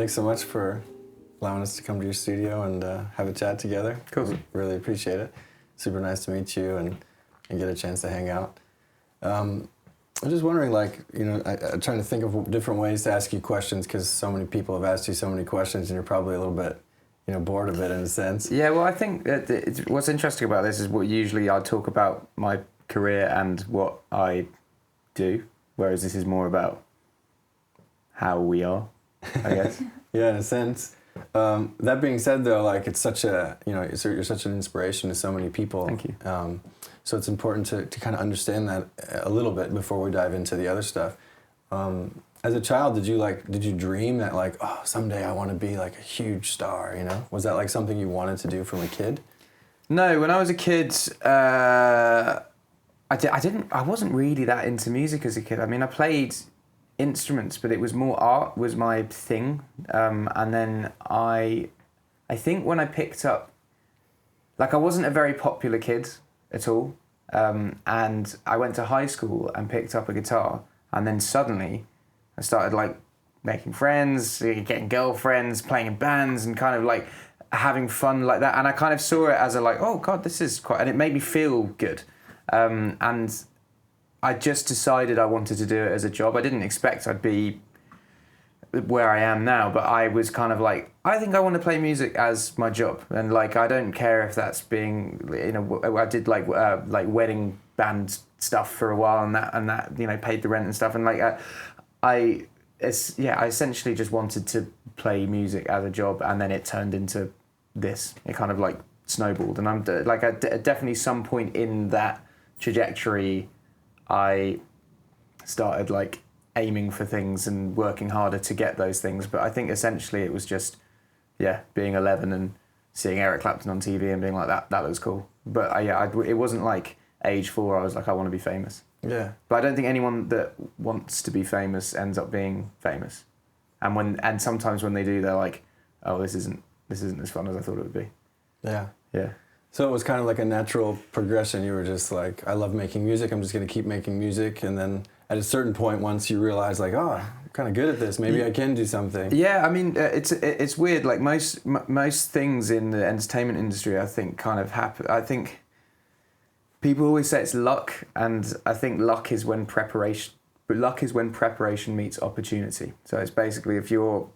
thanks so much for allowing us to come to your studio and have a chat together. Of course. Really appreciate it. Super nice to meet you and get a chance to hang out. I'm just wondering, like, you know, I'm trying to think of different ways to ask you questions because so many people have asked you so many questions and you're probably a little bit, you know, bored of it in a sense. Yeah, well, I think that what's interesting about this is what usually I talk about my career and what I do, whereas this is more about how we are, I guess. Yeah, in a sense. That being said, though, like, it's such a, you know, you're such an inspiration to so many people. Thank you. So it's important to kind of understand that a little bit before we dive into the other stuff. As a child, did you dream that, like, oh, someday I want to be like a huge star, you know? Was that like something you wanted to do from a kid? No, when I was a kid, I wasn't really that into music as a kid. I mean, I played instruments, but it was more art was my thing. And then I think when I picked up, like, I wasn't a very popular kid at all. And I went to high school and picked up a guitar, and then suddenly I started, like, making friends, getting girlfriends, playing in bands, and kind of like having fun like that. And I kind of saw it as a, like, oh God, this is quite, and it made me feel good. And I just decided I wanted to do it as a job. I didn't expect I'd be where I am now, but I was kind of like, I think I want to play music as my job, and, like, I don't care if that's being, you know, I did like wedding band stuff for a while, and that you know, paid the rent and stuff, and like I essentially just wanted to play music as a job, and then it turned into this. It kind of like snowballed, and I'm like at definitely some point in that trajectory, I started like aiming for things and working harder to get those things. But I think essentially it was just, being 11 and seeing Eric Clapton on TV and being like, that looks cool. But it wasn't like age 4 I was like, I want to be famous. Yeah. But I don't think anyone that wants to be famous ends up being famous. And sometimes when they do, they're like, oh, this isn't as fun as I thought it would be. Yeah. Yeah. So it was kind of like a natural progression. You were just like, I love making music. I'm just going to keep making music. And then at a certain point, once you realize, like, oh, I'm kind of good at this. Maybe I can do something. Yeah, I mean, it's weird. Like most things in the entertainment industry, I think, kind of happen. I think people always say it's luck, and I think luck is when preparation meets opportunity. So it's basically if you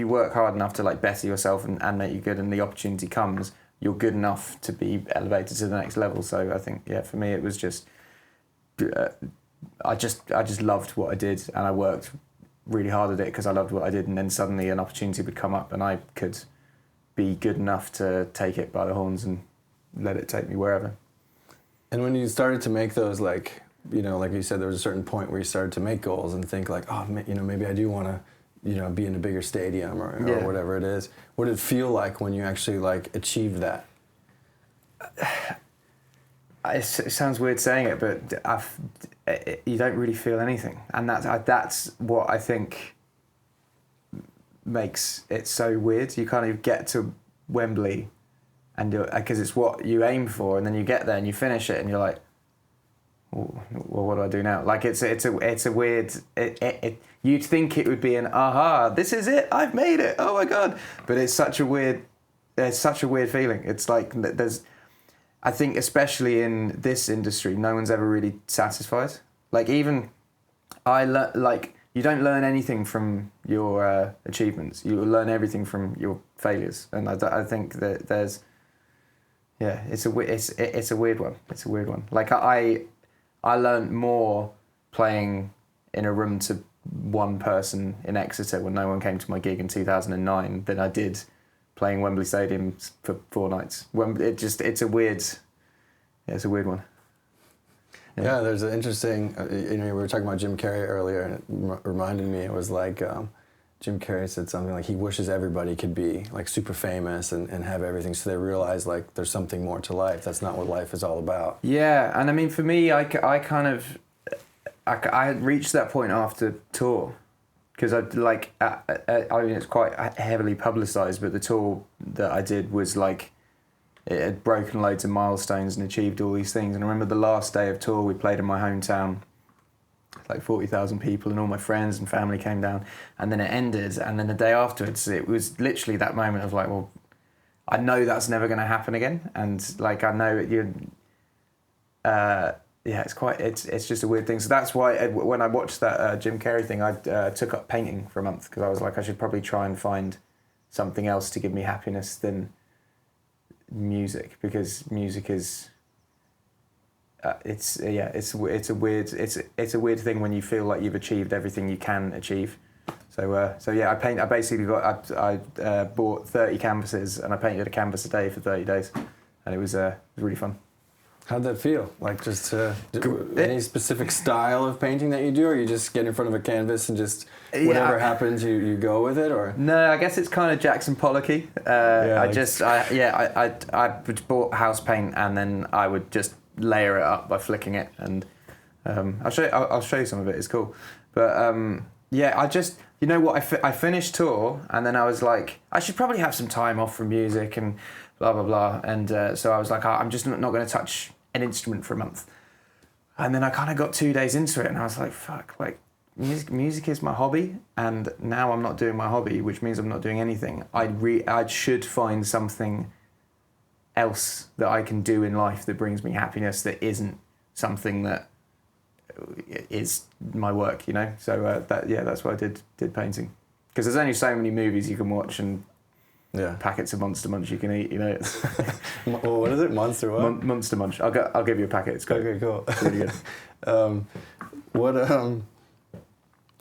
work hard enough to, like, better yourself and make you good, and the opportunity comes, you're good enough to be elevated to the next level. So I think, for me, it was just, I just loved what I did, and I worked really hard at it because I loved what I did, and then suddenly an opportunity would come up and I could be good enough to take it by the horns and let it take me wherever. And when you started to make those, like, you know, like you said, there was a certain point where you started to make goals and think, like, oh, you know, maybe I do want to, you know, be in a bigger stadium or whatever it is. What did it feel like when you actually, like, achieved that? It sounds weird saying it, but you don't really feel anything, and that's what I think makes it so weird. You kind of get to Wembley, and because it's what you aim for, and then you get there and you finish it, and you're like, well, what do I do now? Like, it's a weird. You'd think it would be an aha, this is it, I've made it, oh my God, but it's such a weird feeling. It's like I think especially in this industry, no one's ever really satisfied. Like, even you don't learn anything from your achievements. You learn everything from your failures, and I think that there's, it's a weird one. It's a weird one. Like, I learned more playing in a room to one person in Exeter when no one came to my gig in 2009 than I did playing Wembley Stadium for 4 nights. It's a weird one. Yeah, there's an interesting, you know, we were talking about Jim Carrey earlier, and it reminded me, it was like, Jim Carrey said something like he wishes everybody could be, like, super famous and have everything, so they realize, like, there's something more to life. That's not what life is all about. Yeah, and I mean, for me, I had reached that point after tour, because I mean, it's quite heavily publicised, but the tour that I did was like, it had broken loads of milestones and achieved all these things. And I remember the last day of tour, we played in my hometown, like 40,000 people, and all my friends and family came down, and then it ended, and then the day afterwards, it was literally that moment of like, well, I know that's never going to happen again, and like I know you. Yeah, it's just a weird thing. So that's why when I watched that Jim Carrey thing, I took up painting for a month, because I was like, I should probably try and find something else to give me happiness than music, because music is it's a weird thing when you feel like you've achieved everything you can achieve. So yeah, I bought 30 canvases, and I painted a canvas a day for 30 days, and it was really fun. How'd that feel? Like, just any specific style of painting that you do, or you just get in front of a canvas and just whatever happens, you go with it, or? No, I guess it's kind of Jackson Pollocky. I bought house paint, and then I would just layer it up by flicking it, and I'll show you some of it. It's cool, but you know what? I finished tour, and then I was like, I should probably have some time off from music and blah blah blah, and so I was like, I'm just not going to touch an instrument for a month. And then I kind of got 2 days into it, and I was like, fuck, like music is my hobby, and now I'm not doing my hobby, which means I'm not doing anything. I should find something else that I can do in life that brings me happiness, that isn't something that is my work, you know. So that's why I did painting, because there's only so many movies you can watch and packets of Monster Munch you can eat, you know. Well, what is it? Monster what? Monster Munch. I'll give you a packet. It's great. Okay, cool. It's really good.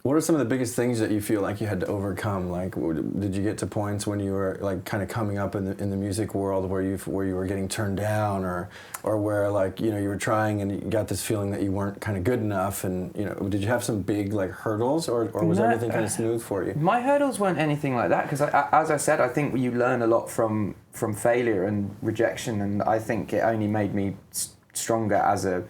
What are some of the biggest things that you feel like you had to overcome? Like, did you get to points when you were like kind of coming up in the music world where you were getting turned down, or where, like, you know, you were trying and you got this feeling that you weren't kind of good enough, and, you know, did you have some big like hurdles, or was everything kind of smooth for you? My hurdles weren't anything like that, because as I said, I think you learn a lot from failure and rejection, and I think it only made me stronger as a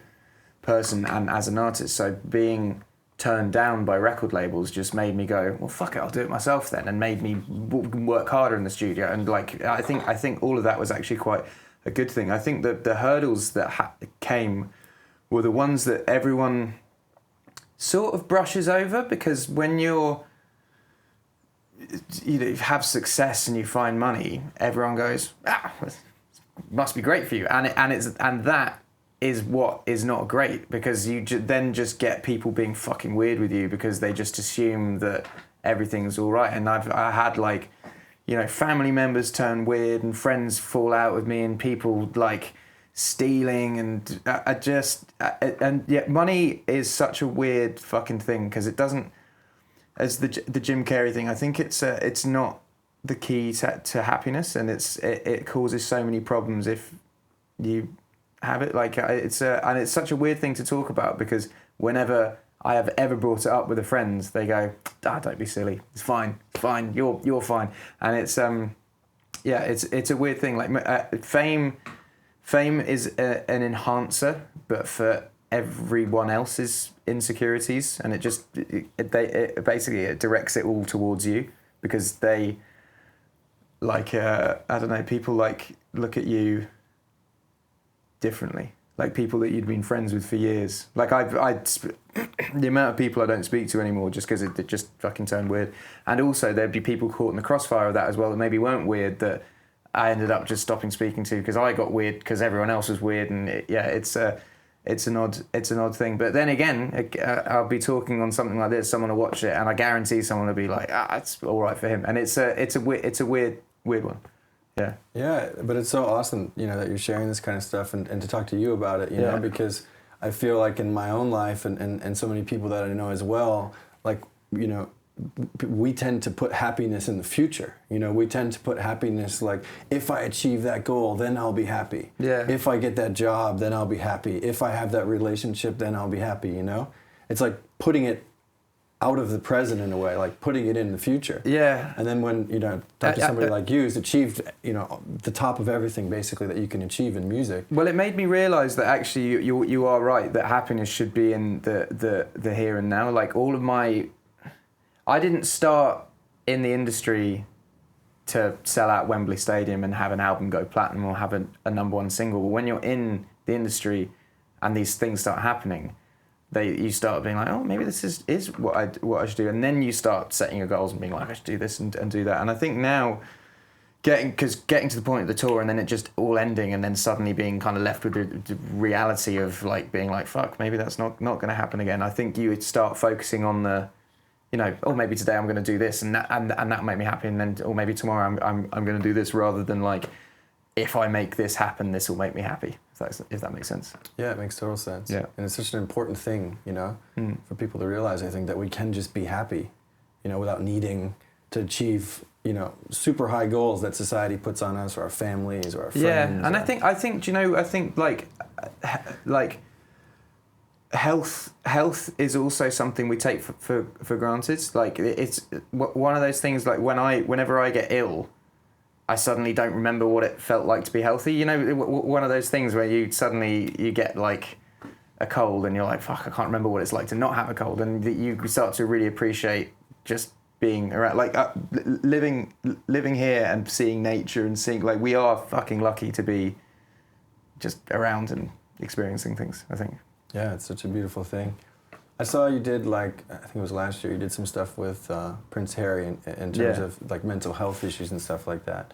person and as an artist. So being turned down by record labels just made me go, well, fuck it, I'll do it myself then, and made me work harder in the studio. And like, I think all of that was actually quite a good thing. I think that the hurdles that came were the ones that everyone sort of brushes over, because when you have success and you find money, everyone goes, must be great for you, and that is what is not great, because you then just get people being fucking weird with you, because they just assume that everything's all right. And I had, like, you know, family members turn weird, and friends fall out with me, and people like stealing, and money is such a weird fucking thing, because it doesn't, as the Jim Carrey thing, I think it's not the key to happiness, and it causes so many problems if you have it. Like, and it's such a weird thing to talk about, because whenever I have ever brought it up with a friend, they go, don't be silly, it's fine, you're fine. And it's it's a weird thing. Like, fame is an enhancer, but for everyone else's insecurities, and it basically directs it all towards you, because they, like, I don't know, people like look at you differently, like people that you'd been friends with for years. Like, the amount of people I don't speak to anymore just because it just fucking turned weird. And also there'd be people caught in the crossfire of that as well, that maybe weren't weird, that I ended up just stopping speaking to because I got weird because everyone else was weird. And it's an odd thing. But then again, I'll be talking on something like this, someone will watch it, and I guarantee someone will be like, it's all right for him. And it's a weird one. Yeah. Yeah, but it's so awesome, you know, that you're sharing this kind of stuff, and to talk to you about it, you know, because I feel like in my own life, and so many people that I know as well, like, you know, we tend to put happiness in the future. You know, we tend to put happiness like, if I achieve that goal, then I'll be happy. Yeah. If I get that job, then I'll be happy. If I have that relationship, then I'll be happy, you know? It's like putting it out of the present in a way, like putting it in the future. Yeah. And then when, you know, talk to somebody like you who's achieved, you know, the top of everything basically that you can achieve in music. Well, it made me realise that actually you are right, that happiness should be in the here and now. Like, all of I didn't start in the industry to sell out Wembley Stadium and have an album go platinum or have a number one single. But when you're in the industry and these things start happening, you start being like, oh, maybe this is what I should do, and then you start setting your goals and being like, I should do this and do that. And I think now, getting to the point of the tour and then it just all ending, and then suddenly being kind of left with the reality of like being like, fuck, maybe that's not going to happen again. I think you would start focusing on the, you know, oh, maybe today I'm going to do this and that'll make me happy, and then, or maybe tomorrow I'm going to do this, rather than like, if I make this happen, this will make me happy. If that makes sense. Yeah, it makes total sense. Yeah. And it's such an important thing, you know, for people to realize, I think, that we can just be happy, you know, without needing to achieve, you know, super high goals that society puts on us, or our families, or our friends. Yeah, and I think, you know, I think like health is also something we take for granted. Like, it's one of those things, like whenever I get ill, I suddenly don't remember what it felt like to be healthy. You know, one of those things where you get like a cold and you're like, fuck, I can't remember what it's like to not have a cold, and you start to really appreciate just being around, like living here and seeing nature and seeing, like, we are fucking lucky to be just around and experiencing things, I think. Yeah, it's such a beautiful thing. I saw you did, like, I think it was last year, you did some stuff with Prince Harry in terms of like mental health issues and stuff like that.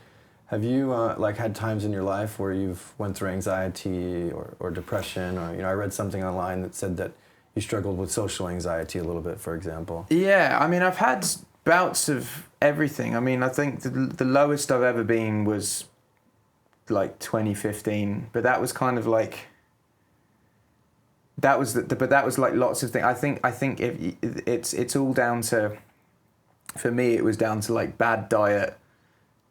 Have you like had times in your life where you've went through anxiety or depression, or, you know, I read something online that said that you struggled with social anxiety a little bit, for example. Yeah, I mean, I've had bouts of everything. I mean, I think the lowest I've ever been was like 2015, but that was kind of like, that was but that was like lots of things. I think if it's all down to, for me it was down to like bad diet,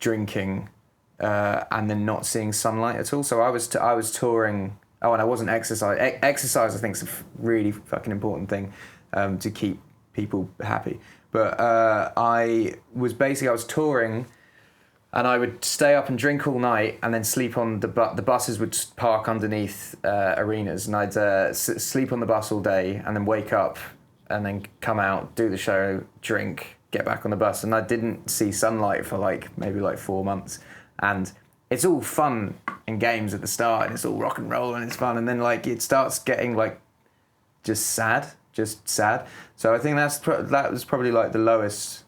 drinking, and then not seeing sunlight at all. So I was touring. Oh, and I wasn't exercising. Exercise, I think, is a really fucking important thing to keep people happy. But I was touring, and I would stay up and drink all night, and then sleep on the buses would park underneath arenas, and I'd sleep on the bus all day, and then wake up, and then come out, do the show, drink, get back on the bus, and I didn't see sunlight for maybe 4 months, and it's all fun and games at the start, and it's all rock and roll, and it's fun, and then like it starts getting like just sad. So I think that was probably like the lowest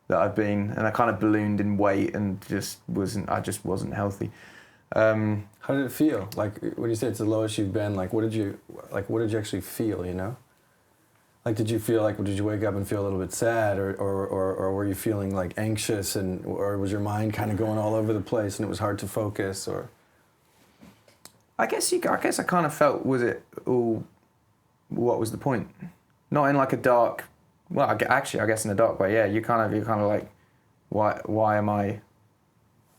that I've been, and I kind of ballooned in weight and just wasn't healthy. How did it feel? Like, when you say it's the lowest you've been, like what did you actually feel, you know? Like, did you wake up and feel a little bit sad, or were you feeling like anxious, or was your mind kind of going all over the place and it was hard to focus, or? I guess I kind of felt, was it all, what was the point? Not in like a dark, well, I guess in a dark way, yeah. You're kind of like, why am I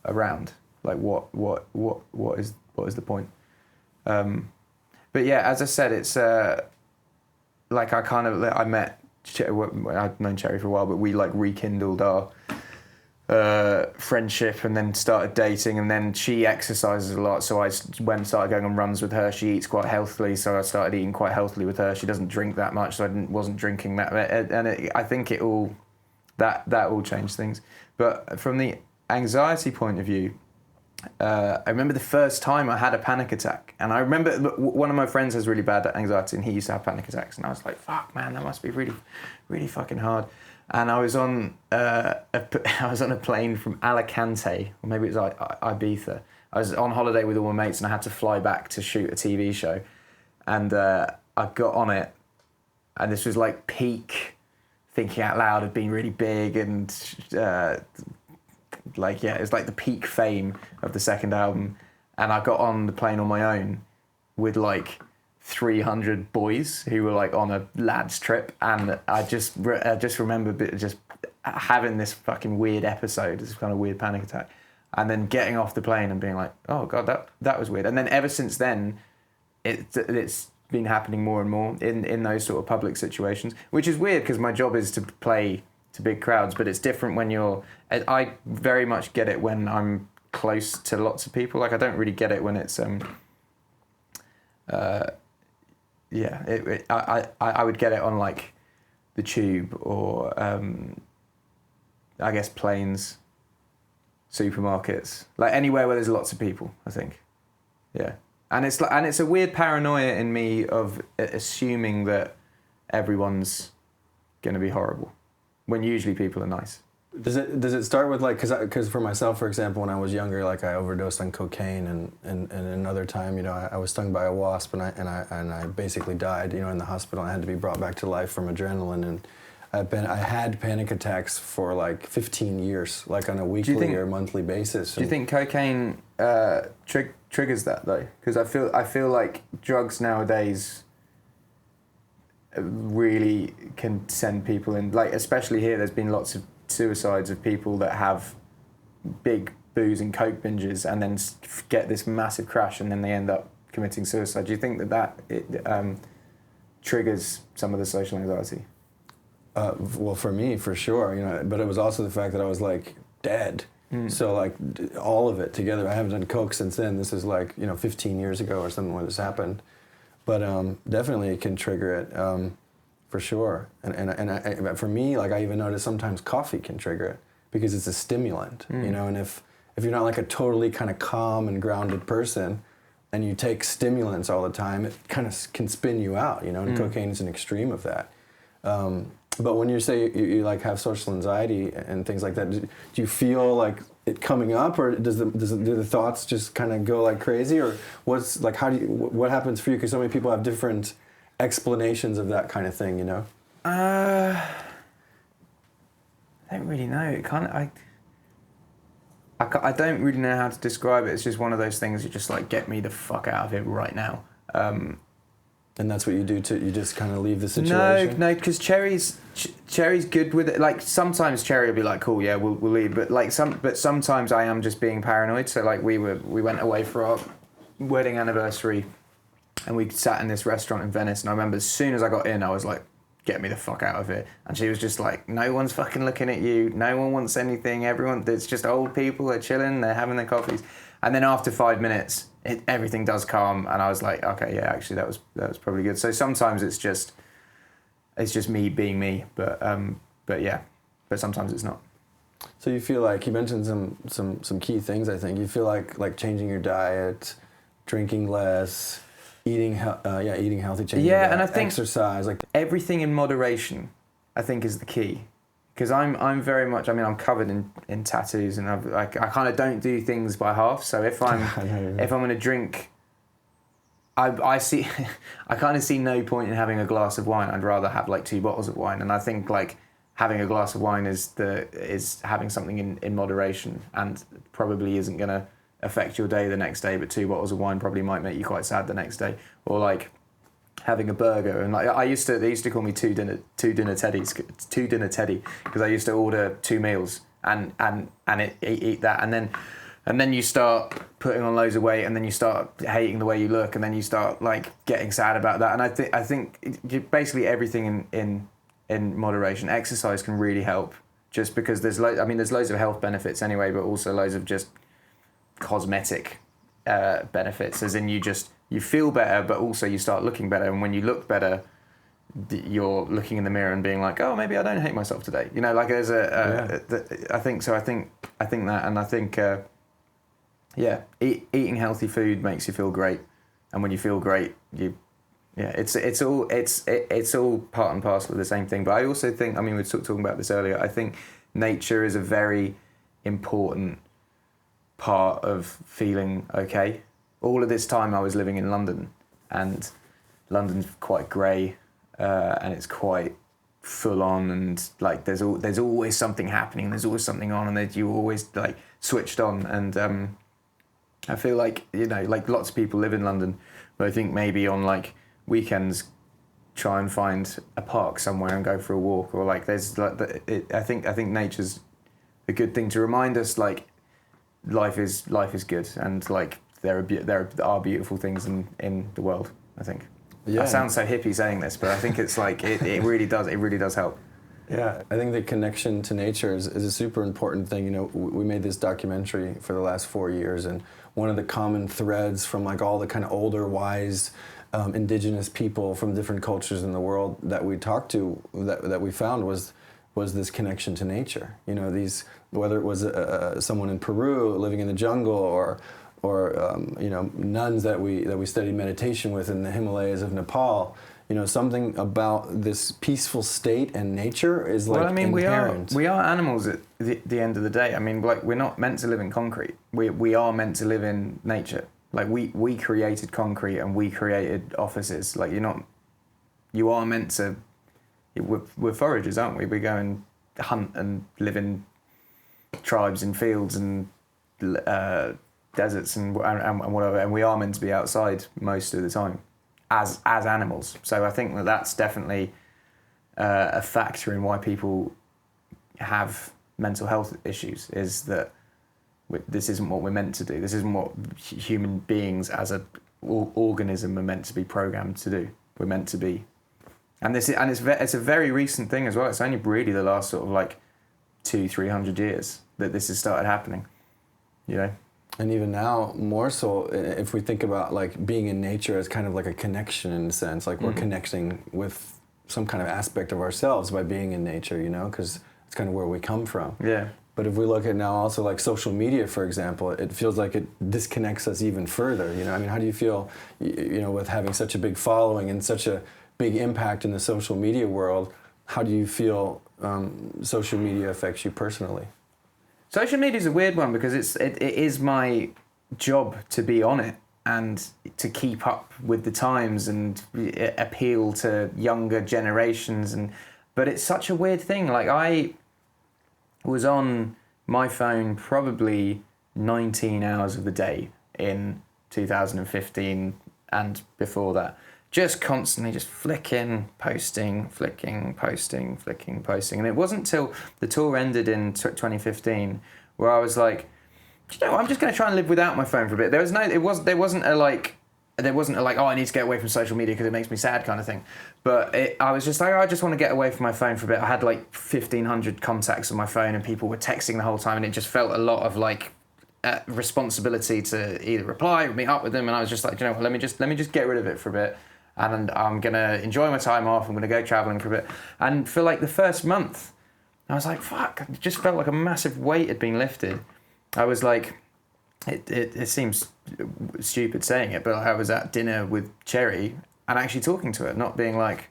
around? Like, what is the point? But yeah, as I said, it's like I met, I've known Cherry for a while, but we like rekindled our friendship, and then started dating, and then she exercises a lot, so I started going on runs with her. She eats quite healthily, so I started eating quite healthily with her. She doesn't drink that much, so I wasn't drinking that, and I think it all that all changed things. But from the anxiety point of view, I remember the first time I had a panic attack, and I remember one of my friends has really bad anxiety, and he used to have panic attacks, and I was like, fuck man, that must be really, really fucking hard. And I was on a plane from Alicante, or maybe it was Ibiza. I was on holiday with all my mates, and I had to fly back to shoot a TV show. And I got on it, and this was like peak Thinking Out Loud had been really big, and it was like the peak fame of the second album. And I got on the plane on my own with like 300 boys who were like on a lads trip, and I just remember just having this fucking weird episode, this kind of weird panic attack, and then getting off the plane and being like, oh god, that was weird. And then ever since then, it's been happening more and more in those sort of public situations, which is weird because my job is to play to big crowds, but it's different when I very much get it when I'm close to lots of people. Like, I don't really get it when it's I would get it on like the tube, or I guess planes, supermarkets, like anywhere where there's lots of people, I think. Yeah. And it's a weird paranoia in me of assuming that everyone's going to be horrible, when usually people are nice. Does it start with like, because for myself, for example, when I was younger, like I overdosed on cocaine, and another time, you know, I was stung by a wasp, and I basically died, you know, in the hospital. I had to be brought back to life from adrenaline, and I had panic attacks for like 15 years, like on a weekly or monthly basis. Do you think cocaine triggers that though? Because I feel like drugs nowadays really can send people in, like especially here. There's been lots of suicides of people that have big booze and coke binges and then get this massive crash and then they end up committing suicide. Do you think that triggers some of the social anxiety? Well, for me, for sure, you know, but it was also the fact that I was like dead. So like all of it together. I haven't done coke since then. This is like, you know, 15 years ago or something when this happened. But definitely it can trigger it. For sure, and for me, like I even notice sometimes coffee can trigger it because it's a stimulant, you know. And if you're not like a totally kind of calm and grounded person, and you take stimulants all the time, it kind of can spin you out, you know. And cocaine is an extreme of that. But when you say you like have social anxiety and things like that, do you feel like it coming up, or do the thoughts just kind of go like crazy, or what's like what happens for you? Because so many people have different explanations of that kind of thing, you know? I don't really know. It kind of I don't really know how to describe it. It's just one of those things you just like, get me the fuck out of here right now. And that's what you do you just kind of leave the situation? No, because Cherry's good with it. Like sometimes Cherry will be like, cool, yeah, we'll leave. But sometimes I am just being paranoid. So like we went away for our wedding anniversary, and we sat in this restaurant in Venice, and I remember as soon as I got in, I was like, get me the fuck out of here. And she was just like, no one's fucking looking at you, no one wants anything, it's just old people, they're chilling, they're having their coffees. And then after 5 minutes, everything does calm, and I was like, okay, yeah, actually that was probably good. So sometimes it's just me being me, but yeah, but sometimes it's not. So you feel like, you mentioned some key things, I think. You feel like changing your diet, drinking less, eating healthy, changing your diet, and I think exercise, like everything in moderation, I think, is the key. Because I'm very much, I mean, I'm covered in tattoos, and I kind of don't do things by half. So if I'm going to drink, I kind of see no point in having a glass of wine. I'd rather have like 2 bottles of wine. And I think like having a glass of wine is having something in moderation, and probably isn't going to affect your day the next day. But 2 bottles of wine probably might make you quite sad the next day. Or like having a burger, and like they used to call me two dinner teddy, because I used to order 2 meals and eat that, and then you start putting on loads of weight, and then you start hating the way you look, and then you start like getting sad about that. And I think basically everything in moderation. Exercise can really help, just because there's loads of health benefits anyway, but also loads of just cosmetic benefits, as in you feel better, but also you start looking better. And when you look better, you're looking in the mirror and being like, oh, maybe I don't hate myself today. You know, like there's I think so. I think that, and I think, eating healthy food makes you feel great. And when you feel great, it's all part and parcel of the same thing. But I also think, I mean, we were talking about this earlier, I think nature is a very important part of feeling okay. All of this time I was living in London, and London's quite grey, and it's quite full on, and like there's always something happening, there's always something on, and you're always like switched on. And I feel like, you know, like lots of people live in London, but I think maybe on like weekends try and find a park somewhere and go for a walk, or like there's like I think nature's a good thing to remind us like life is good, and like there are beautiful things in the world, I think. Yeah. I sound so hippie saying this, but I think it's like it really does help. Yeah, I think the connection to nature is a super important thing. You know, we made this documentary for the last 4 years, and one of the common threads from like all the kind of older, wise, indigenous people from different cultures in the world that we talked to, that we found was this connection to nature. You know, whether it was someone in Peru living in the jungle, or you know, nuns that we studied meditation with in the Himalayas of Nepal. something about this peaceful state and nature is like well, I mean, inherent. we are animals at the end of the day. I mean, like, we're not meant to live in concrete. We are meant to live in nature. Like, we created concrete and we created offices. Like, you are meant to. We're foragers, aren't we? We go and hunt and live in tribes in fields and deserts and whatever, and we are meant to be outside most of the time as animals. So I think that's definitely a factor in why people have mental health issues, is that this isn't what we're meant to do. This isn't what human beings as an organism are meant to be programmed to do. We're meant to be, and it's a very recent thing as well. It's only really the last sort of like 200-300 years that this has started happening, And even now, more so, if we think about like being in nature as kind of like a connection in a sense, like we're connecting with some kind of aspect of ourselves by being in nature, because it's kind of where we come from. Yeah. But if we look at now also like social media, for example, it feels like it disconnects us even further. I mean, how do you feel, with having such a big following and such a big impact in the social media world? How do you feel social media affects you personally? Social media is a weird one because it is my job to be on it and to keep up with the times and appeal to younger generations, but it's such a weird thing. Like, I was on my phone probably 19 hours of the day in 2015 and before that. Just constantly just flicking, posting. And it wasn't till the tour ended in 2015 where I was like, I'm just going to try and live without my phone for a bit. There wasn't a like, oh, I need to get away from social media because it makes me sad kind of thing. But I was just like, I just want to get away from my phone for a bit. I had like 1,500 contacts on my phone and people were texting the whole time, and it just felt a lot of like responsibility to either reply or meet up with them. And I was just like, let me just get rid of it for a bit. And I'm going to enjoy my time off. I'm going to go traveling for a bit. And for like the first month, I was like, fuck, it just felt like a massive weight had been lifted. I was like, it seems stupid saying it, but I was at dinner with Cherry and actually talking to her, not being like,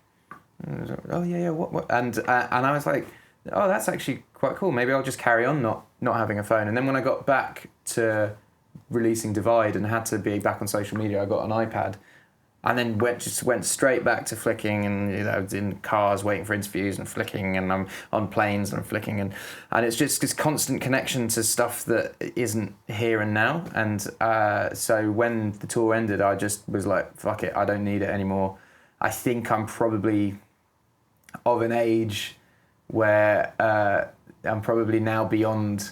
oh yeah, what? And I was like, oh, that's actually quite cool. Maybe I'll just carry on not having a phone. And then when I got back to releasing Divide and had to be back on social media, I got an iPad. And then went straight back to flicking, and in cars waiting for interviews and flicking, and I'm on planes and I'm flicking, and it's just this constant connection to stuff that isn't here and now. And so when the tour ended, I just was like, fuck it, I don't need it anymore. I think I'm probably of an age where I'm probably now beyond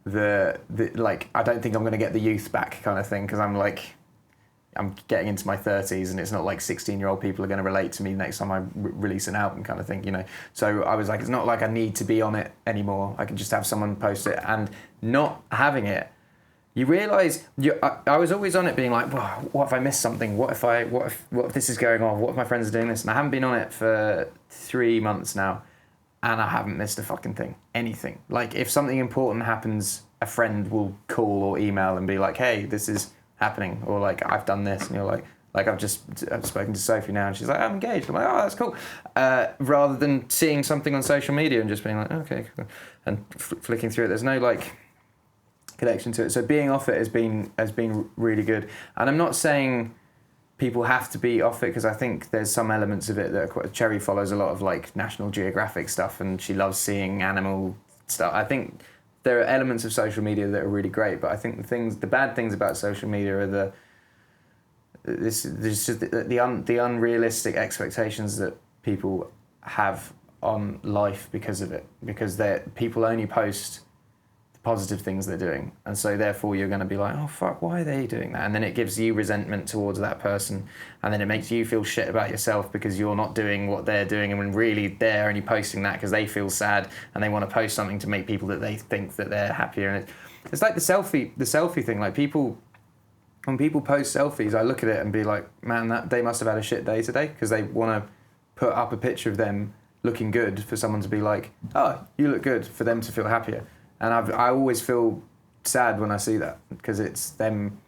the like, I don't think I'm going to get the youth back kind of thing, because I'm getting into my 30s and it's not like 16-year-old people are going to relate to me next time I release an album kind of thing, So I was like, it's not like I need to be on it anymore. I can just have someone post it. And not having it, you realise, I was always on it being like, wow, what if I missed something? What if this is going on? What if my friends are doing this? And I haven't been on it for 3 months now and I haven't missed a fucking thing, anything. Like, if something important happens, a friend will call or email and be like, hey, this is happening, or like, I've done this, and you're like I've spoken to Sophie now and she's like, I'm engaged. I'm like, oh, that's cool. Rather than seeing something on social media and just being like, okay, cool, and flicking through it, there's no like connection to it. So being off it has been really good. And I'm not saying people have to be off it, because I think there's some elements of it that are quite, Cherry follows a lot of like National Geographic stuff and she loves seeing animal stuff. I think there are elements of social media that are really great, but I think the bad things about social media are the unrealistic expectations that people have on life because of it. Because people only post the positive things they're doing, and so therefore you're going to be like, oh fuck, why are they doing that? And then it gives you resentment towards that person, and then it makes you feel shit about yourself because you're not doing what they're doing, and when really they're only posting that because they feel sad and they want to post something to make people that they think that they're happier. And it's like the selfie thing. Like, when people post selfies, I look at it and be like, man, that they must have had a shit day today, because they want to put up a picture of them looking good for someone to be like, oh, you look good, for them to feel happier. And I always feel sad when I see that, because it's them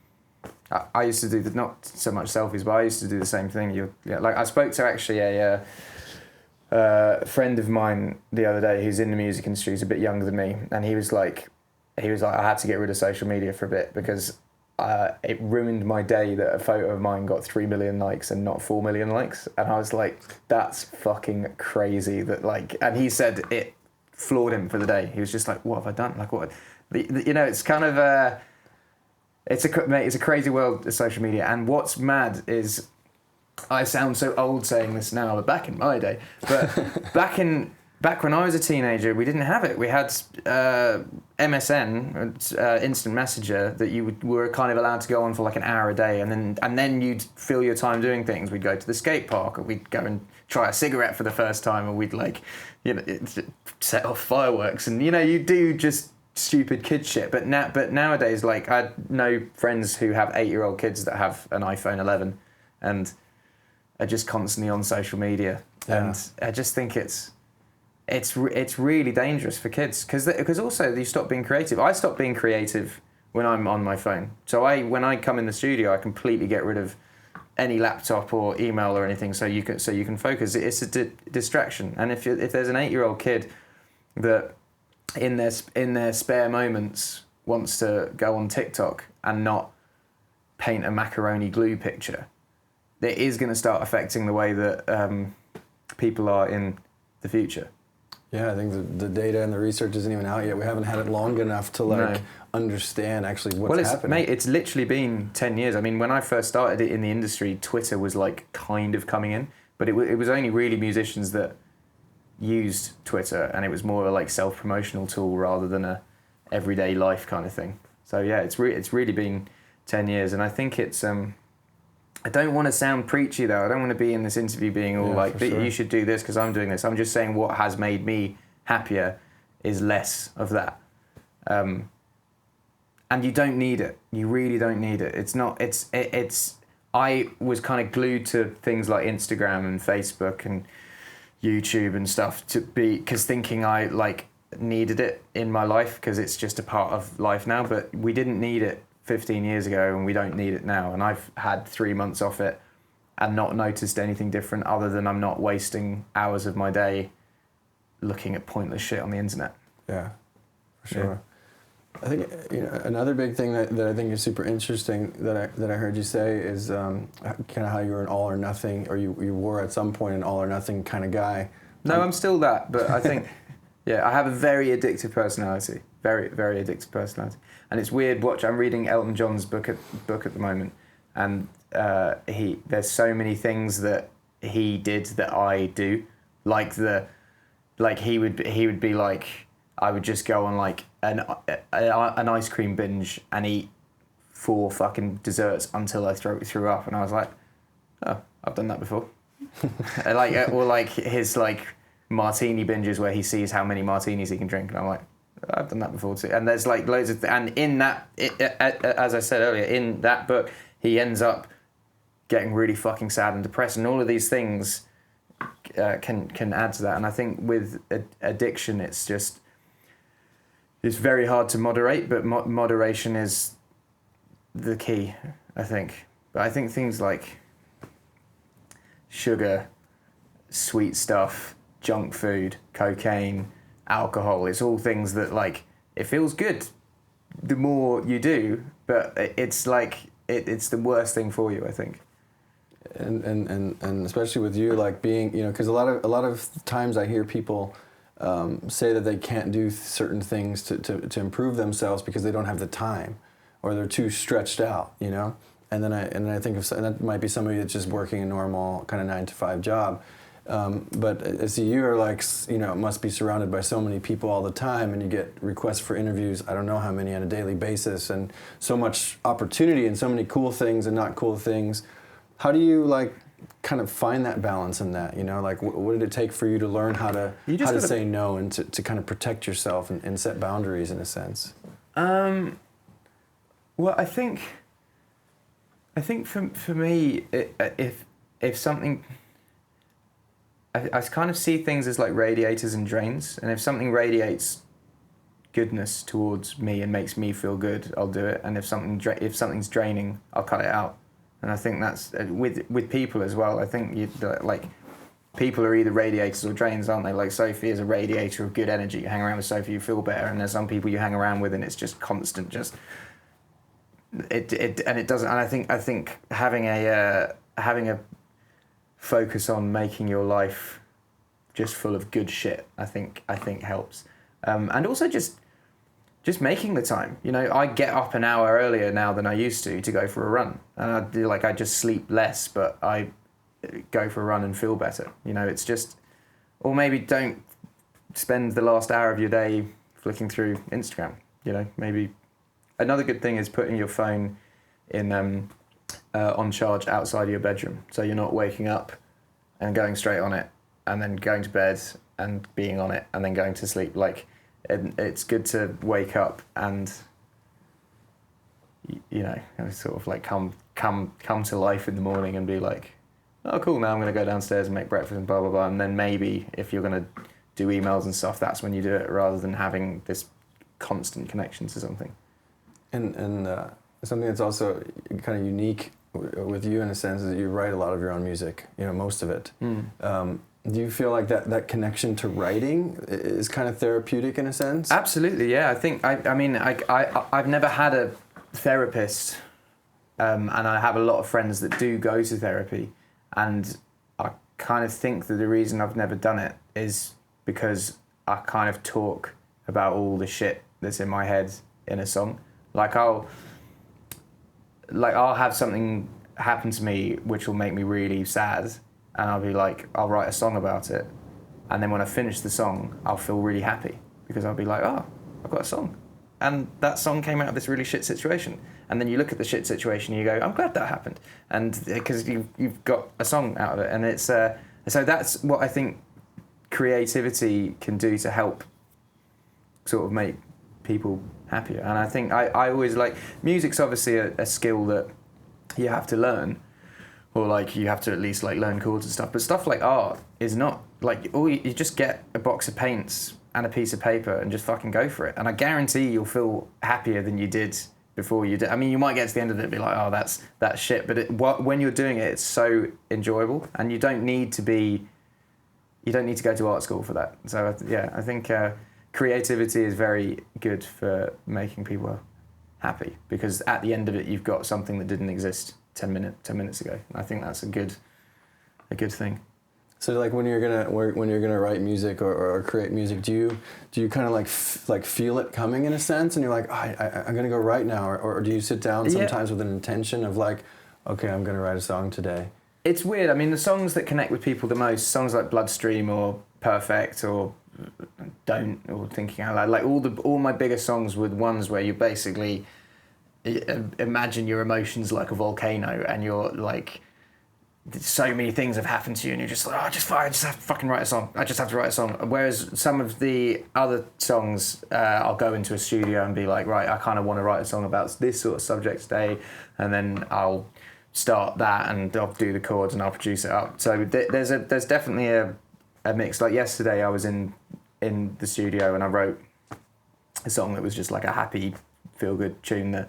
I used to do not so much selfies, but I used to do the same thing. Like I spoke to actually a friend of mine the other day who's in the music industry. He's a bit younger than me, and he was like, I had to get rid of social media for a bit because it ruined my day that a photo of mine got 3 million likes and not 4 million likes. And I was like, that's fucking crazy. That like, and he said it floored him for the day. He was just like, what have I done? Like what? You know, it's kind of it's a crazy world of social media. And what's mad is, I sound so old saying this now, but back in my day, but back when I was a teenager, we didn't have it. We had MSN, instant messenger, that you were kind of allowed to go on for like an hour a day, and then you'd fill your time doing things. We'd go to the skate park, or we'd go and try a cigarette for the first time, or we'd like, you know, set off fireworks, and you know, you do just stupid kid shit. But nowadays, like I know friends who have 8-year-old kids that have an iPhone 11, and are just constantly on social media, and I just think it's really dangerous for kids because also you stop being creative. I stop being creative when I'm on my phone. So when I come in the studio, I completely get rid of any laptop or email or anything, so you can focus. It's a distraction. And if there's an 8-year-old kid that in their spare moments wants to go on TikTok and not paint a macaroni glue picture, it is going to start affecting the way that people are in the future. Yeah, I think the data and the research isn't even out yet. We haven't had it long enough to understand actually what's happening. Mate, it's literally been 10 years. I mean, when I first started it in the industry, Twitter was like kind of coming in, but it was only really musicians that used Twitter, and it was more of a like self-promotional tool rather than a everyday life kind of thing. So yeah, it's really been 10 years, and I think it's I don't want to sound preachy though. I don't want to be in this interview being all like, sure, you should do this because I'm doing this. I'm just saying what has made me happier is less of that. And you don't need it. You really don't need it. It's not, I was kind of glued to things like Instagram and Facebook and YouTube and stuff because thinking I like needed it in my life because it's just a part of life now, but we didn't need it 15 years ago and we don't need it now, and I've had 3 months off it and not noticed anything different other than I'm not wasting hours of my day looking at pointless shit on the internet. Yeah, for sure. Yeah. I think another big thing that I think is super interesting that I heard you say is kind of how you were an all or nothing, or you were at some point an all or nothing kind of guy. No, I'm still that, but I think I have a very addictive personality. Very, very addictive personality. And it's weird I'm reading Elton John's book at the moment, and there's so many things that he did that I do. Like he would be like, I would just go on like an ice cream binge and eat 4 fucking desserts until I threw up, and I was like, oh, I've done that before. Or like his like martini binges where he sees how many martinis he can drink, and I'm like, I've done that before too. And there's like loads of and in that as I said earlier, in that book he ends up getting really fucking sad and depressed, and all of these things can add to that. And I think with addiction it's very hard to moderate, but moderation is the key, I think. But I think things like sugar, sweet stuff, junk food, cocaine, alcohol, it's all things that like, it feels good the more you do, but it's like it's the worst thing for you, I think. And especially with you, like being, because a lot of times I hear people say that they can't do certain things to improve themselves because they don't have the time, or they're too stretched out, And then I think and that might be somebody that's just working a normal kind of 9-to-5 job. But I see you're like, must be surrounded by so many people all the time, and you get requests for interviews, I don't know how many on a daily basis, and so much opportunity and so many cool things and not cool things. How do you like kind of find that balance in that, like what did it take for you to learn how to say no and to kind of protect yourself and set boundaries in a sense? Well, I think for me, if something, I kind of see things as like radiators and drains, and if something radiates goodness towards me and makes me feel good, I'll do it. And if something's draining, I'll cut it out. And I think that's with people as well. I think like people are either radiators or drains, aren't they? Like Sophie is a radiator of good energy. You hang around with Sophie, you feel better. And there's some people you hang around with, and it's just constant, just it doesn't. And I think having a focus on making your life just full of good shit, I think helps. And also just making the time. You know, I get up an hour earlier now than I used to go for a run. And I just sleep less, but I go for a run and feel better. You know, it's just, or maybe don't spend the last hour of your day flicking through Instagram. You know, maybe another good thing is putting your phone in on charge outside of your bedroom, so you're not waking up and going straight on it and then going to bed and being on it and then going to sleep. Like, it's good to wake up and, you know, sort of like come to life in the morning and be like, oh cool, now I'm going to go downstairs and make breakfast and blah blah blah. And then maybe if you're going to do emails and stuff, that's when you do it, rather than having this constant connection to something. And something that's also kind of unique with you in a sense is that you write a lot of your own music, you know, most of it. Do you feel like that connection to writing is kind of therapeutic in a sense? Absolutely, yeah. I think, I've never had a therapist, and I have a lot of friends that do go to therapy, and I kind of think that the reason I've never done it is because I kind of talk about all the shit that's in my head in a song. Like I'll have something happen to me which will make me really sad, and I'll be like, I'll write a song about it, and then when I finish the song, I'll feel really happy because I'll be like, oh, I've got a song, and that song came out of this really shit situation. And then you look at the shit situation and you go, I'm glad that happened, and because you've got a song out of it. And it's so that's what I think creativity can do to help sort of make people happier. And I think I always like, music's obviously a skill that you have to learn, or like you have to at least like learn chords and stuff. But stuff like art is not like, you just get a box of paints and a piece of paper and just fucking go for it. And I guarantee you'll feel happier than you did before you did. I mean, you might get to the end of it and be like, oh, that's shit. But when you're doing it, it's so enjoyable, and you don't need to go to art school for that. So yeah, I think creativity is very good for making people happy, because at the end of it, you've got something that didn't exist 10 minutes ago. And I think that's a good thing. So like when you're gonna write music or create music, do you kind of like feel it coming in a sense, and you're like, oh, I'm gonna go write now, or do you sit down sometimes with an intention of like, okay, I'm gonna write a song today? It's weird. I mean, the songs that connect with people the most, songs like Bloodstream or Perfect or Don't or Thinking Out Loud, like all my biggest songs were the ones where you basically imagine your emotions like a volcano, and you're like, so many things have happened to you, and you're just like, oh, I just have to fucking write a song. I just have to write a song. Whereas some of the other songs, I'll go into a studio and be like, right, I kind of want to write a song about this sort of subject today, and then I'll start that and I'll do the chords and I'll produce it up. So there's definitely a mix. Like yesterday, I was in the studio and I wrote a song that was just like a happy, feel good tune that,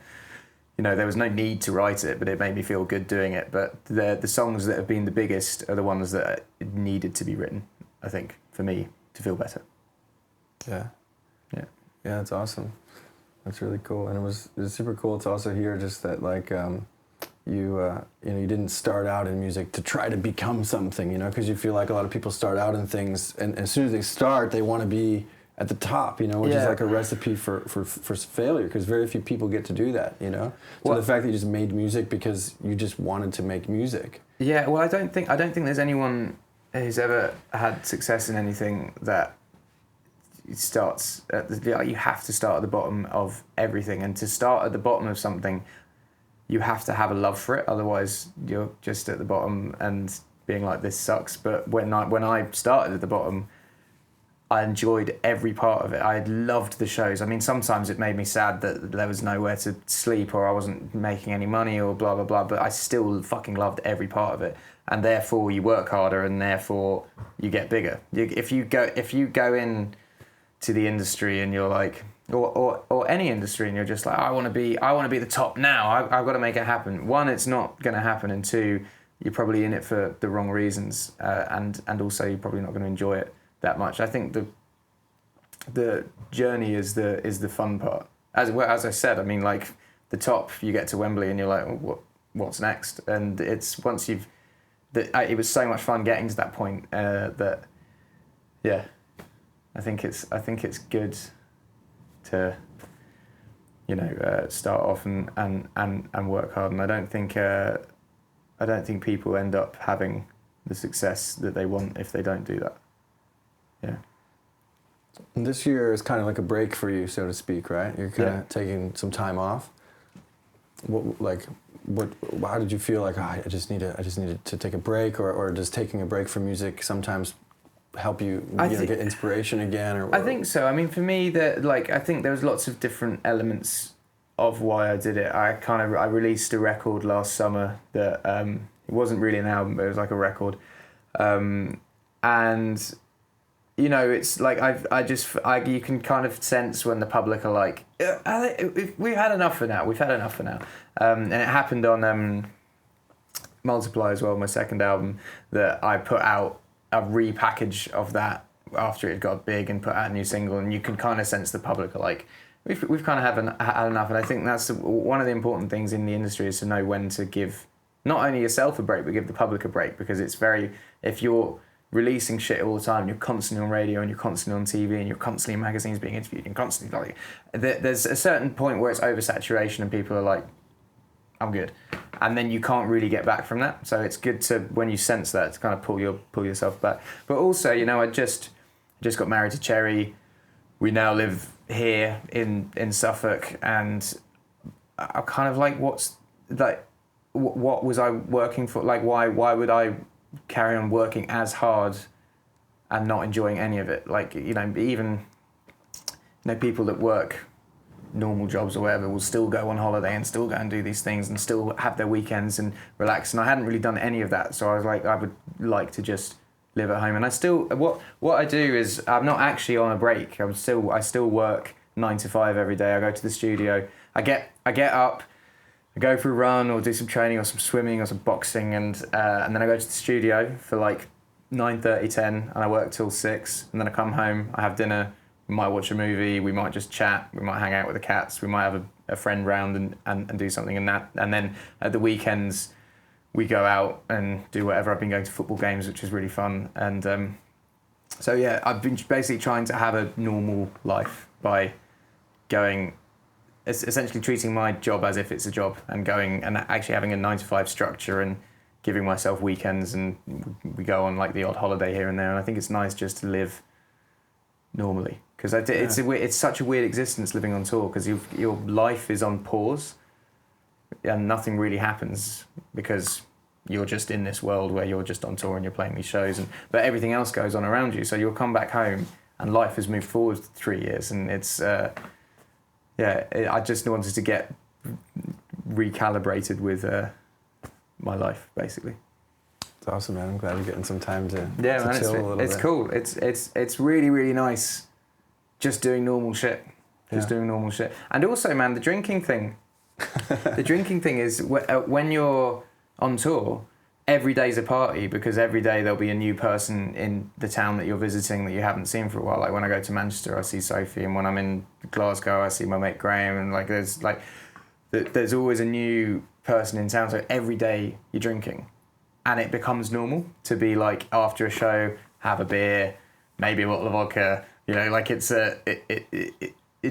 you know, there was no need to write it, but it made me feel good doing it. But the songs that have been the biggest are the ones that needed to be written, I think, for me to feel better. Yeah, that's awesome. That's really cool, and it was super cool to also hear just that, like, you didn't start out in music to try to become something, you know, because you feel like a lot of people start out in things, and as soon as they start, they want to be at the top, you know, which is like a recipe for failure, because very few people get to do that, you know. So the fact that you just made music because you just wanted to make music. Yeah, well, I don't think there's anyone who's ever had success in anything that starts you have to start at the bottom of everything, and to start at the bottom of something, you have to have a love for it. Otherwise, you're just at the bottom and being like, this sucks. But when I started at the bottom, I enjoyed every part of it. I loved the shows. I mean, sometimes it made me sad that there was nowhere to sleep, or I wasn't making any money, or blah, blah, blah, but I still fucking loved every part of it. And therefore you work harder, and therefore you get bigger. If you go in to the industry and you're like, or any industry, and you're just like, I want to be the top now. I've got to make it happen. One, it's not going to happen, and two, you're probably in it for the wrong reasons, and also you're probably not going to enjoy it that much. I think the journey is the fun part. As I said, I mean, like the top, you get to Wembley and you're like, what's next? And it's once you've, it was so much fun getting to that point that, yeah, I think it's good to, you know, start off and work hard. And I don't think people end up having the success that they want if they don't do that. Yeah. And this year is kind of like a break for you, so to speak, right? You're kind of taking some time off. How did you feel like, I just needed to take a break, or does taking a break from music sometimes help you, get inspiration again? Or I think so. I mean, for me, I think there was lots of different elements of why I did it. I released a record last summer that it wasn't really an album, but it was like a record, and you know, it's like you can kind of sense when the public are like, we've had enough for now. We've had enough for now, and it happened on Multiply as well, my second album, that I put out a repackage of that after it got big and put out a new single, and you can kind of sense the public are like, we've kind of had enough. And I think that's one of the important things in the industry, is to know when to give not only yourself a break, but give the public a break, because it's if you're releasing shit all the time, you're constantly on radio and you're constantly on TV and you're constantly in magazines being interviewed and constantly like, there's a certain point where it's oversaturation and people are like, I'm good, and then you can't really get back from that. So it's good to, when you sense that, to kind of pull yourself back. But also, you know, I just got married to Cherry. We now live here in Suffolk, and I kind of like, what was I working for? Like, why would I carry on working as hard and not enjoying any of it? Like, you know, even, you know, people that work normal jobs or whatever will still go on holiday and still go and do these things and still have their weekends and relax. And I hadn't really done any of that, so I was like, I would like to just live at home. And I still, what I do is, I'm not actually on a break. I still work 9 to 5 every day. I go to the studio. I get up, I go for a run or do some training or some swimming or some boxing, and then I go to the studio for like 9:30, 10, and I work till 6, and then I come home, I have dinner, we might watch a movie, we might just chat, we might hang out with the cats, we might have a friend round and do something, and then at the weekends we go out and do whatever. I've been going to football games, which is really fun, and so yeah, I've been basically trying to have a normal life by going, essentially treating my job as if it's a job, and going and actually having a 9 to 5 structure and giving myself weekends, and we go on like the odd holiday here and there. And I think it's nice just to live normally, because it's such a weird existence living on tour, because your life is on pause and nothing really happens, because you're just in this world where you're just on tour and you're playing these shows, but everything else goes on around you. So you'll come back home and life has moved forward 3 years, and it's I just wanted to get recalibrated with my life, basically. It's awesome, man. I'm glad you're getting some time to a chill little bit. It's cool. It's really, really nice just doing normal shit. Doing normal shit. And also, man, the drinking thing. The drinking thing is when you're on tour, every day's a party, because every day there'll be a new person in the town that you're visiting that you haven't seen for a while. Like when I go to Manchester, I see Sophie, and when I'm in Glasgow, I see my mate Graham, and like there's always a new person in town. So every day you're drinking, and it becomes normal to be like, after a show, have a beer, maybe a bottle of vodka. You know, like it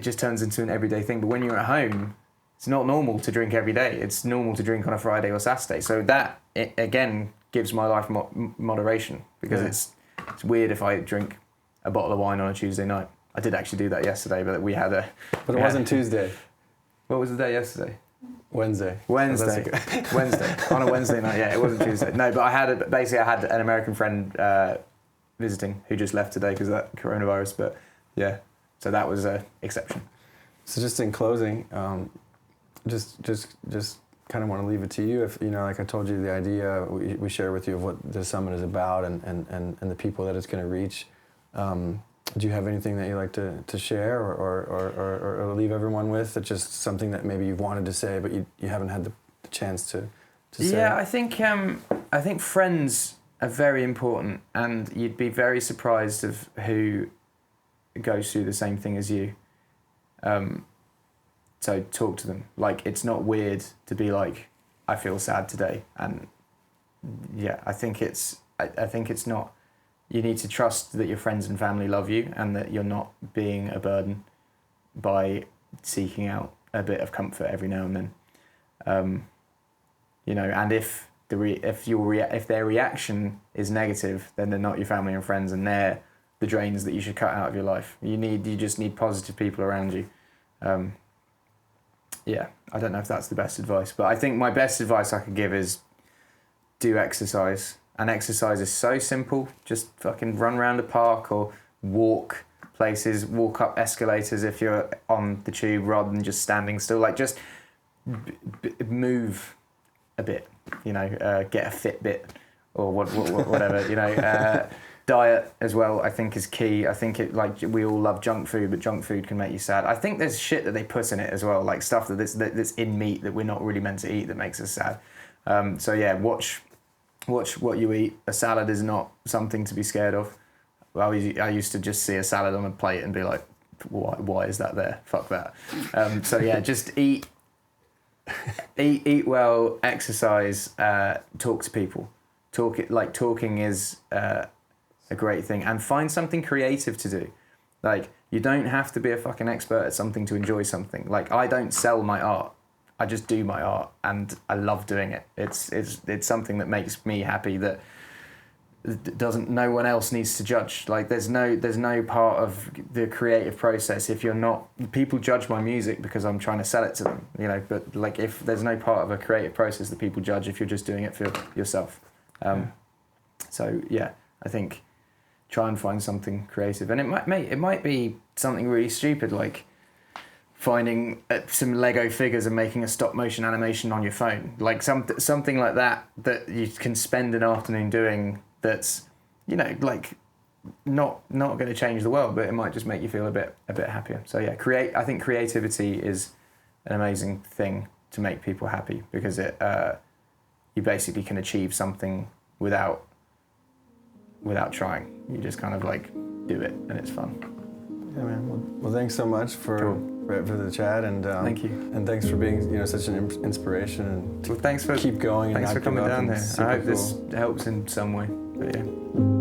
just turns into an everyday thing. But when you're at home, it's not normal to drink every day. It's normal to drink on a Friday or Saturday. So that, again, gives my life moderation, because it's weird if I drink a bottle of wine on a Tuesday night. I did actually do that yesterday, but we had a... But it wasn't Tuesday. What was the day yesterday? Wednesday. Wednesday. On a Wednesday night, yeah, it wasn't Tuesday. No, but I had an American friend visiting who just left today because of that coronavirus, but yeah, so that was an exception. So just in closing, just kind of want to leave it to you. If, you know, like I told you, the idea we share with you of what the summit is about, and the people that it's going to reach. Do you have anything that you like to share or leave everyone with? That's just something that maybe you've wanted to say, but you haven't had the chance to say? Yeah, I think friends are very important, and you'd be very surprised of who goes through the same thing as you. So talk to them. Like, it's not weird to be like, I feel sad today, and yeah, I think it's not. You need to trust that your friends and family love you, and that you're not being a burden by seeking out a bit of comfort every now and then. You know, and if their reaction is negative, then they're not your family and friends, and they're the drains that you should cut out of your life. You just need positive people around you. Yeah, I don't know if that's the best advice, but I think my best advice I could give is do exercise. And exercise is so simple. Just fucking run around the park or walk places, walk up escalators if you're on the tube rather than just standing still. Like, just move a bit, you know, get a Fitbit or whatever, you know. Diet as well, I think, is key. I think we all love junk food, but junk food can make you sad. I think there's shit that they put in it as well, like stuff that's in meat that we're not really meant to eat that makes us sad. So yeah, watch what you eat. A salad is not something to be scared of. I used to just see a salad on a plate and be like, why is that there? Fuck that. So yeah, just eat well, exercise, talk to people. Talking is a great thing, and find something creative to do. Like, you don't have to be a fucking expert at something to enjoy something. Like, I don't sell my art. I just do my art, and I love doing it. It's something that makes me happy, that no one else needs to judge. Like, there's no part of the creative process if you're not. People judge my music because I'm trying to sell it to them, you know. But like, if there's no part of a creative process that people judge if you're just doing it for yourself. So yeah, I think try and find something creative, and it might be something really stupid, like finding some Lego figures and making a stop motion animation on your phone, like something like that you can spend an afternoon doing. That's, you know, like not going to change the world, but it might just make you feel a bit happier. So yeah, I think creativity is an amazing thing to make people happy, because you basically can achieve something without trying. You just kind of like do it, and it's fun. Yeah, man. Well, thanks so much for the chat, and thank you, and thanks for being, you know, such an inspiration, and thanks for keep going. Thanks and for coming down here. I hope cool. this helps in some way. But yeah.